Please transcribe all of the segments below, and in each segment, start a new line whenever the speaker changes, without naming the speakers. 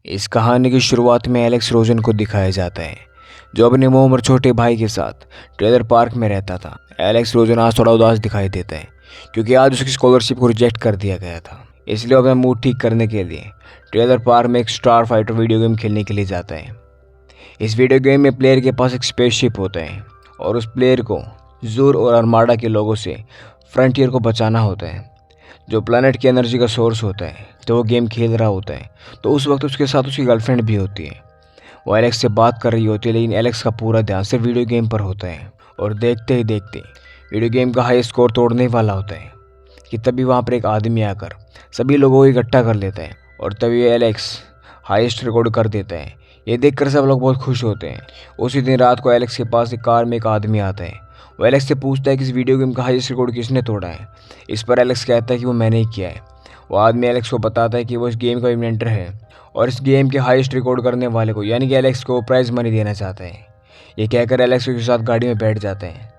इस कहानी की शुरुआत में एलेक्स रोजन को दिखाया जाता है, जो अपने मोम और छोटे भाई के साथ ट्रेलर पार्क में रहता था। एलेक्स रोजन आज थोड़ा उदास दिखाई देता है, क्योंकि आज उसकी स्कॉलरशिप को रिजेक्ट कर दिया गया था। इसलिए वो अपना मूड ठीक करने के लिए ट्रेलर पार्क में एक स्टार फाइटर वीडियो गेम खेलने के लिए जाता है। इस वीडियो गेम में प्लेयर के पास एक स्पेसशिप होता है और उस प्लेयर को जूर और अरमाडा के लोगों से फ्रंटियर को बचाना होता है, जो प्लैनेट की एनर्जी का सोर्स होता है। तो वो गेम खेल रहा होता है, तो उस वक्त उसके साथ उसकी गर्लफ्रेंड भी होती है। वो एलेक्स से बात कर रही होती है, लेकिन एलेक्स का पूरा ध्यान सिर्फ वीडियो गेम पर होता है और देखते ही देखते वीडियो गेम का हाई स्कोर तोड़ने वाला होता है कि तभी वहाँ पर एक आदमी आकर सभी लोगों को इकट्ठा कर लेता है और तभी एलेक्स हाईएस्ट रिकॉर्ड कर देता है। ये देखकर सब लोग बहुत खुश होते हैं। उसी दिन रात को एलेक्स के पास एक कार में एक आदमी आता है। वो एलेक्स से पूछता है कि इस वीडियो गेम का हाईएस्ट रिकॉर्ड किसने तोड़ा है। इस पर एलेक्स कहता है कि वो मैंने ही किया है। वो आदमी एलेक्स को बताता है कि वो इस गेम का इन्वेंटर है और इस गेम के हाईएस्ट रिकॉर्ड करने वाले को यानी कि एलेक्स को प्राइज़ मनी देना चाहता है। ये कहकर एलेक्स उसके साथ गाड़ी में बैठ जाते हैं।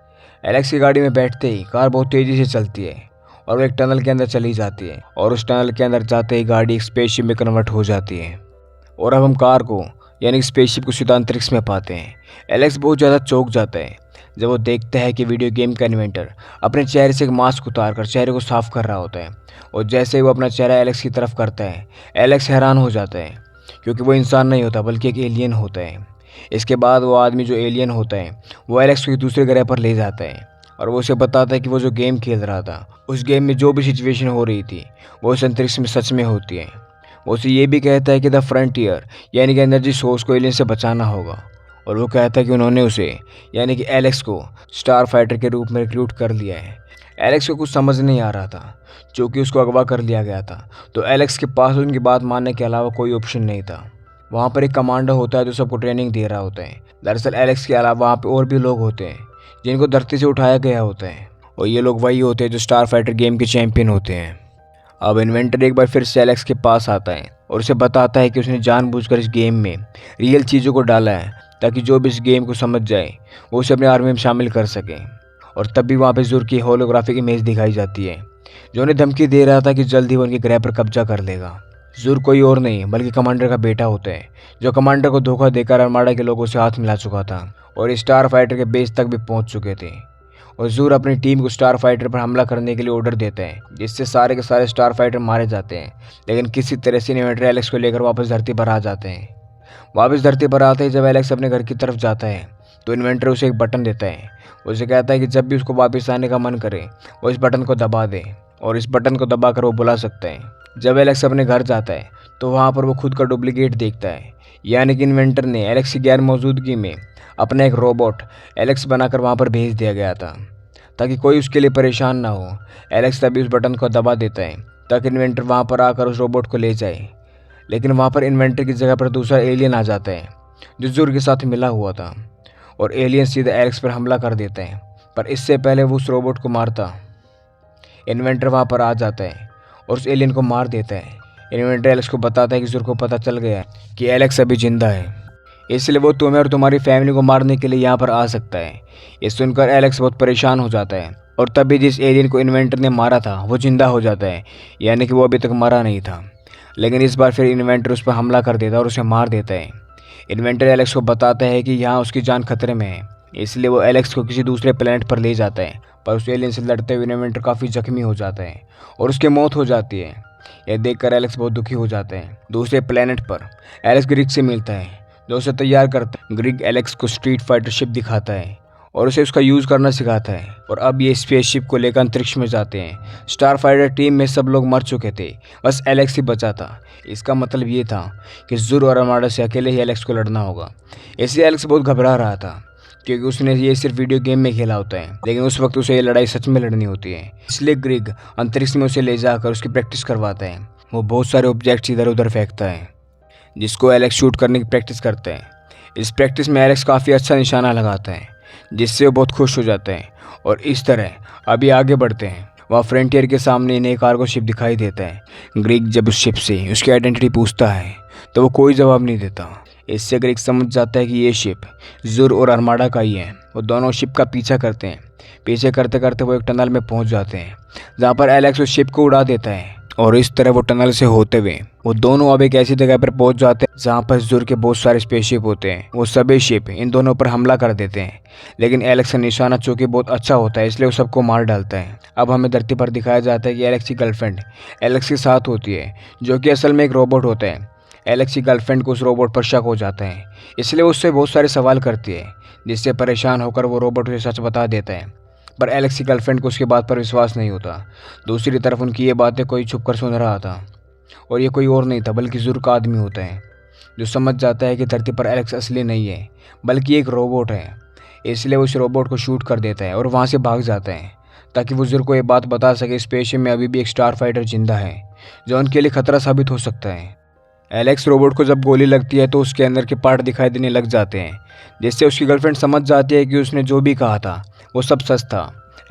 एलेक्स की गाड़ी में बैठते ही कार बहुत तेज़ी से चलती है और वो एक टनल के अंदर चली जाती है और उस टनल के अंदर जाते ही गाड़ी एक स्पेसशिप में कन्वर्ट हो जाती है और अब हम कार को यानी स्पेसशिप को सीधा अंतरिक्ष में पाते हैं। एलेक्स बहुत ज़्यादा चौंक जाता है जब वो देखता है कि वीडियो गेम का इन्वेंटर अपने चेहरे से एक मास्क उतारकर चेहरे को साफ कर रहा होता है और जैसे ही वो अपना चेहरा एलेक्स की तरफ करता है, एलेक्स हैरान हो जाता है, क्योंकि वो इंसान नहीं होता बल्कि एक एलियन होता है। इसके बाद वो आदमी जो एलियन होता है वो एलेक्स को दूसरे ग्रह पर ले जाता है और वो उसे बताता है कि वो जो गेम खेल रहा था उस गेम में जो भी सिचुएशन हो रही थी वो उस अंतरिक्ष में सच में होती है। वो उसे ये भी कहता है कि द फ्रंटियर यानी कि एनर्जी सोर्स को एलियन से बचाना होगा और वो कहता है कि उन्होंने उसे यानी कि एलेक्स को स्टार फाइटर के रूप में रिक्रूट कर लिया है। एलेक्स को कुछ समझ नहीं आ रहा था, क्योंकि उसको अगवा कर लिया गया था। तो एलेक्स के पास उनकी बात मानने के अलावा कोई ऑप्शन नहीं था। वहाँ पर एक कमांडर होता है जो सबको ट्रेनिंग दे रहा होता है। दरअसल एलेक्स के अलावा वहाँ पर और भी लोग होते हैं जिनको धरती से उठाया गया होता है और ये लोग वही होते हैं जो स्टार फाइटर गेम के चैंपियन होते हैं। अब इन्वेंटर एक बार फिर से एलेक्स के पास आता है और उसे बताता है कि उसने जानबूझकर इस गेम में रियल चीज़ों को डाला है ताकि जो भी इस गेम को समझ जाए वो उसे अपने आर्मी में शामिल कर सके। और तब भी वहाँ पे ज़ुर की होलोग्राफिक इमेज दिखाई जाती है, जो उन्हें धमकी दे रहा था कि जल्द ही वो उनके ग्रह पर कब्जा कर लेगा। ज़ुर कोई और नहीं बल्कि कमांडर का बेटा होता है, जो कमांडर को धोखा देकर अरमाडा के लोगों से हाथ मिला चुका था और स्टार फाइटर के बेस तक भी पहुँच चुके थे। और ज़ुर अपनी टीम को स्टार फाइटर पर हमला करने के लिए ऑर्डर देता है, जिससे सारे के सारे स्टार फाइटर मारे जाते हैं। लेकिन किसी तरह से इन्वेंटर एलेक्स को लेकर वापस धरती पर आ जाते हैं। वापस धरती पर आते ही जब एलेक्स अपने घर की तरफ जाता है तो इन्वेंटर उसे एक बटन देता है। उसे कहता है कि जब भी उसको वापस आने का मन करे वो इस बटन को दबा दे और इस बटन को दबाकर वो बुला सकता है। जब एलेक्स अपने घर जाता है तो वहाँ पर वो खुद का डुप्लीकेट देखता है, यानी कि इन्वेंटर ने एलेक्स की गैर मौजूदगी में अपना एक रोबोट एलेक्स बनाकर वहाँ पर भेज दिया गया था ताकि कोई उसके लिए परेशान ना हो। एलेक्स तभी उस बटन को दबा देता है ताकि इन्वेंटर वहाँ पर आकर उस रोबोट को ले जाए। लेकिन वहाँ पर इन्वेंटर की जगह पर दूसरा एलियन आ जाता है जो ज़ुर के साथ मिला हुआ था और एलियन सीधे एलेक्स पर हमला कर देता है। पर इससे पहले वो उस रोबोट को मारता, इन्वेंटर वहाँ पर आ जाता है और उस एलियन को मार देता है। इन्वेंटर एलेक्स को बताता है कि ज़ुर को पता चल गया कि एलेक्स अभी जिंदा है, इसलिए वो तुम्हें और तुम्हारी फैमिली को मारने के लिए यहाँ पर आ सकता है। ये सुनकर एलेक्स बहुत परेशान हो जाता है और तभी जिस एलियन को इन्वेंटर ने मारा था वो जिंदा हो जाता है, यानी कि वो अभी तक मरा नहीं था। लेकिन इस बार फिर इन्वेंटर उस पर हमला कर देता है और उसे मार देता है। इन्वेंटर एलेक्स को बताता है कि यहाँ उसकी जान खतरे में है, इसलिए वो एलेक्स को किसी दूसरे प्लेनेट पर ले जाता है। पर उस एलियन से लड़ते हुए इन्वेंटर काफ़ी जख्मी हो जाता है और उसकी मौत हो जाती है। यह देखकर एलेक्स बहुत दुखी हो जाता है। दूसरे प्लेनेट पर एलेक्स ग्रिग से मिलता है, जो उसे तैयार करता है। ग्रिग एलेक्स को स्ट्रीट फाइटर शिप दिखाता है और उसे उसका यूज़ करना सिखाता है। और अब ये स्पेसशिप को लेकर अंतरिक्ष में जाते हैं। स्टार फाइटर टीम में सब लोग मर चुके थे, बस एलेक्स ही बचा था। इसका मतलब ये था कि ज़ुर और अरमाडा से अकेले ही एलेक्स को लड़ना होगा। इसलिए एलेक्स बहुत घबरा रहा था, क्योंकि उसने ये सिर्फ वीडियो गेम में खेला होता है, लेकिन उस वक्त उसे ये लड़ाई सच में लड़नी होती है। इसलिए ग्रिग अंतरिक्ष में उसे ले जाकर उसकी प्रैक्टिस करवाता है। वो बहुत सारे ऑब्जेक्ट्स इधर उधर फेंकता है, जिसको एलेक्स शूट करने की प्रैक्टिस करता है। इस प्रैक्टिस में एलेक्स काफ़ी अच्छा निशाना लगाता है, जिससे वो बहुत खुश हो जाते हैं। और इस तरह अभी आगे बढ़ते हैं। वहाँ फ्रंटियर के सामने नए कार्गो शिप दिखाई देता है। ग्रिग जब उस शिप से उसकी आइडेंटिटी पूछता है तो वो कोई जवाब नहीं देता। इससे ग्रिग समझ जाता है कि ये शिप ज़ुर और अरमाडा का ही है। वो दोनों शिप का पीछा करते हैं। पीछे करते करते वो एक टनल में पहुँच जाते हैं, जहाँ पर एलेक्स उस शिप को उड़ा देता है और इस तरह वो टनल से होते हुए वो दोनों अब एक ऐसी जगह पर पहुंच जाते हैं जहां पर ज़ुर के बहुत सारे स्पेसशिप होते हैं। वो सभी शिप इन दोनों पर हमला कर देते हैं, लेकिन एलेक्स का निशाना चूंकि बहुत अच्छा होता है इसलिए वो सबको मार डालता है। अब हमें धरती पर दिखाया जाता है कि एलेक्स की गर्लफ्रेंड एलेक्स के साथ होती है, जो कि असल में एक रोबोट होता है। एलेक्स की गर्लफ्रेंड को उस रोबोट पर शक हो जाता है, इसलिए वो उससे बहुत सारे सवाल करती है, जिससे परेशान होकर वो रोबोट उसे सच बता देता है। पर एलेक्स की गर्लफ्रेंड को उसकी बात पर विश्वास नहीं होता। दूसरी तरफ उनकी ये बातें कोई छुप कर सुन रहा था, और ये कोई और नहीं था बल्कि ज़ुर का आदमी होता है, जो समझ जाता है कि धरती पर एलेक्स असली नहीं है बल्कि एक रोबोट है। इसलिए वो उस रोबोट को शूट कर देता है और वहाँ से भाग जाता है, ताकि वो ज़ुर को ये बात बता सके स्पेसशिप में अभी भी एक स्टार फाइटर जिंदा है, जो उनके लिए खतरा साबित हो सकता है। एलेक्स रोबोट को जब गोली लगती है तो उसके अंदर के पार्ट दिखाई देने लग जाते हैं, जिससे उसकी गर्लफ्रेंड समझ जाती है कि उसने जो भी कहा था वो सब सच था।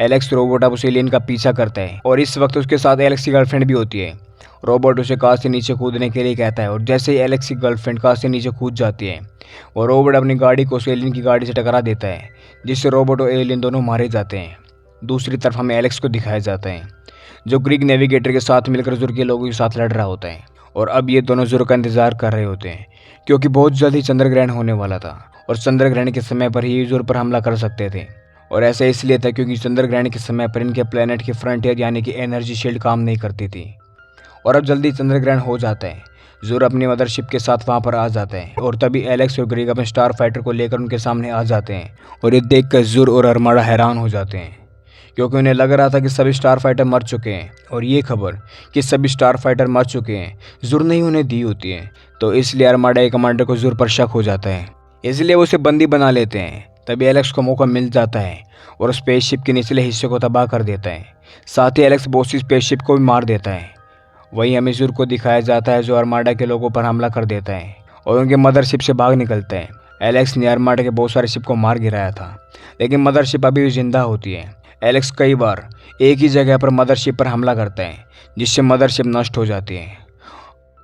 एलेक्स रोबोट अब उस एलियन का पीछा करता है और इस वक्त उसके साथ एलेक्स की गर्लफ्रेंड भी होती है। रोबोट उसे कार से नीचे कूदने के लिए कहता है और जैसे ही एलेक्स की गर्लफ्रेंड कार से नीचे कूद जाती है, वो रोबोट अपनी गाड़ी को उस एलियन की गाड़ी से टकरा देता है, जिससे रोबोट और एलियन दोनों मारे जाते हैं। दूसरी तरफ हमें एलेक्स को दिखाया जाता है, जो ग्रीक नेविगेटर के साथ मिलकर ज़ुर के लोगों के साथ लड़ रहा होता है। और अब ये दोनों ज़ुर का इंतजार कर रहे होते हैं, क्योंकि बहुत जल्द ही चंद्र ग्रहण होने वाला था और चंद्र ग्रहण के समय पर ही ज़ुर पर हमला कर सकते थे। और ऐसा इसलिए था क्योंकि चंद्र ग्रहण के समय पर इनके प्लेनेट की फ्रंटियर यानी कि एनर्जी शील्ड काम नहीं करती थी। और अब जल्दी चंद्र ग्रहण हो जाता है। ज़ुर अपनी मदरशिप के साथ वहाँ पर आ जाता है और तभी एलेक्स और ग्रीक अपने स्टार फाइटर को लेकर उनके सामने आ जाते हैं। और ये देखकर ज़ुर और अरमाडा हैरान हो जाते हैं, क्योंकि उन्हें लग रहा था कि सभी स्टार फाइटर मर चुके हैं, और ये खबर कि सभी स्टार फाइटर मर चुके हैं ज़ुर ने ही उन्हें दी होती है। तो इसलिए अरमाडा के कमांडर को ज़ुर पर शक हो जाता है, इसलिए वो उसे बंदी बना लेते हैं। तभी एलेक्स को मौका मिल जाता है और स्पेसशिप के निचले हिस्से को तबाह कर देता है। साथ ही एलेक्स बोसी स्पेसशिप को भी मार देता है। वहीं हमें ज़ुर को दिखाया जाता है, जो अरमाडा के लोगों पर हमला कर देता है और उनके मदरशिप से भाग निकलता है। एलेक्स ने अरमाडा के बहुत सारे शिप को मार गिराया था, लेकिन मदरशिप अभी भी जिंदा होती है। एलेक्स कई बार एक ही जगह पर मदरशिप पर हमला करता है, जिससे मदरशिप नष्ट हो जाती है।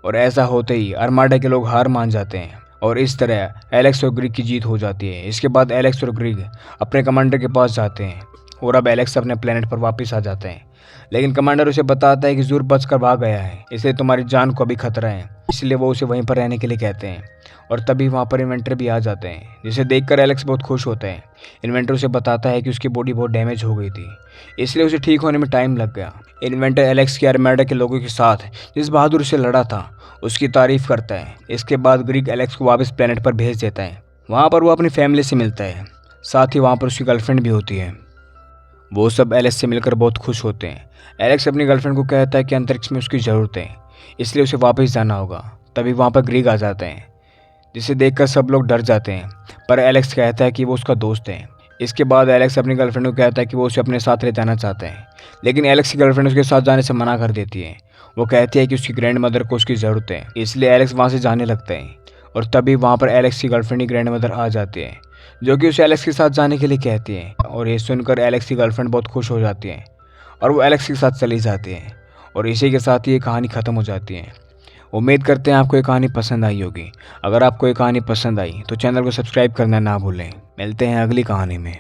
और ऐसा होते ही अरमाडा के लोग हार मान जाते हैं और इस तरह एलेक्स और ग्रीक की जीत हो जाती है। इसके बाद एलेक्स और ग्रीक अपने कमांडर के पास जाते हैं और अब एलेक्स अपने प्लेनेट पर वापस आ जाते हैं, लेकिन कमांडर उसे बताता है कि ज़ुर बचकर भाग गया है, इसलिए तुम्हारी जान को अभी खतरा है। इसलिए वो उसे वहीं पर रहने के लिए कहते हैं। और तभी वहाँ पर इन्वेंटर भी आ जाते हैं, जिसे देखकर एलेक्स बहुत खुश होता है। इन्वेंटर उसे बताता है कि उसकी बॉडी बहुत डैमेज हो गई थी, इसलिए उसे ठीक होने में टाइम लग गया। इन्वेंटर एलेक्स की अरमाडा के लोगों के साथ जिस बहादुर से लड़ा था उसकी तारीफ करता है। इसके बाद ग्रीक एलेक्स को वापस प्लेनेट पर भेज देता है। वहाँ पर वो अपनी फैमिली से मिलता है, साथ ही वहाँ पर उसकी गर्लफ्रेंड भी होती है। वो सब एलेक्स से मिलकर बहुत खुश होते हैं। एलेक्स अपनी गर्लफ्रेंड को कहता है कि अंतरिक्ष में उसकी ज़रूरत है, इसलिए उसे वापस जाना होगा। तभी वहाँ पर ग्रीक आ जाते हैं, जिसे देखकर सब लोग डर जाते हैं, पर एलेक्स कहता है कि वो उसका दोस्त है। इसके बाद एलेक्स अपनी गर्लफ्रेंड को कहता है कि वो उसे अपने साथ ले जाना चाहता है, लेकिन एलेक्स की गर्लफ्रेंड उसके साथ जाने से मना कर देती है। वो कहती है कि उसकी ग्रैंड मदर को उसकी ज़रूरत है, इसलिए एलेक्स वहाँ से जाने लगता है। और तभी वहाँ पर एलेक्स की गर्लफ्रेंड की ग्रैंड मदर आ जाती है, जो कि उसे एलेक्स के साथ जाने के लिए कहती है। और ये सुनकर एलेक्स की गर्लफ्रेंड बहुत खुश हो जाती है और वो एलेक्स के साथ चली जाती है। और इसी के साथ ये कहानी ख़त्म हो जाती है। उम्मीद करते हैं आपको ये कहानी पसंद आई होगी। अगर आपको ये कहानी पसंद आई तो चैनल को सब्सक्राइब करना ना भूलें। मिलते हैं अगली कहानी में।